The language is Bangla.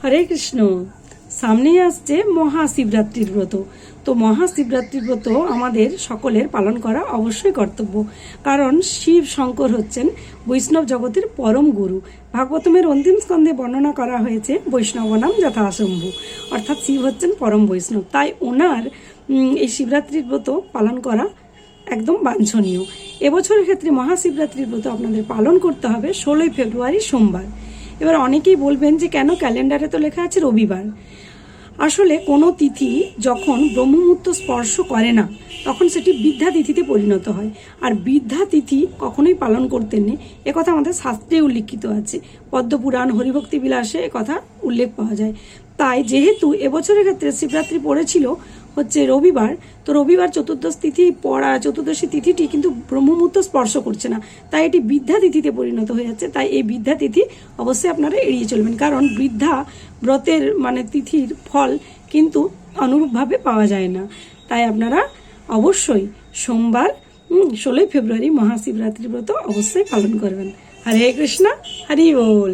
হরে কৃষ্ণ। সামনেই আসছে মহাশিবরাত্রির ব্রত। তো মহাশিবরাত্রির ব্রত আমাদের সকলের পালন করা অবশ্যই কর্তব্য, কারণ শিব শঙ্কর হচ্ছেন বৈষ্ণব জগতের পরম গুরু। ভাগবতমের অন্তিম স্কন্ধে বর্ণনা করা হয়েছে বৈষ্ণব নাম যথাশম্ভু, অর্থাৎ শিব হচ্ছেন পরম বৈষ্ণব। তাই ওনার এই শিবরাত্রির ব্রত পালন করা একদম বাঞ্ছনীয়। এবছরের ক্ষেত্রে মহাশিবরাত্রির ব্রত আপনাদের পালন করতে হবে 16 ফেব্রুয়ারি সোমবার। এবার অনেকেই বলবেন যে কেন ক্যালেন্ডারে তো লেখা আছে রবিবার। আসলে কোনো তিথি যখন ব্রহ্মমুহূর্ত স্পর্শ করে না তখন সেটি বৃদ্ধা তিথিতে পরিণত হয়, আর বৃদ্ধা তিথি কখনোই পালন করতে নেই, একথা আমাদের শাস্ত্রে উল্লিখিত আছে। পদ্মপুরাণ, হরিভক্তি বিলাসে একথা উল্লেখ পাওয়া যায়। তাই যেহেতু এবছরের ক্ষেত্রে শিবরাত্রি পড়েছিল হচ্ছে রবিবার, তো রবিবার চতুর্দশী তিথিটি কিন্তু ব্রহ্মমুহূর্ত স্পর্শ করছে না, তাই এটি বৃদ্ধা তিথিতে পরিণত হয়ে যাচ্ছে। তাই এই বৃদ্ধা তিথি অবশ্যই আপনারা এড়িয়ে চলবেন, কারণ বৃদ্ধা ব্রতের তিথির ফল কিন্তু অনুরূপভাবে পাওয়া যায় না। তাই আপনারা অবশ্যই সোমবার 16 ফেব্রুয়ারি মহাশিবরাত্রি ব্রত অবশ্যই পালন করবেন। হরে কৃষ্ণ, হরি বল।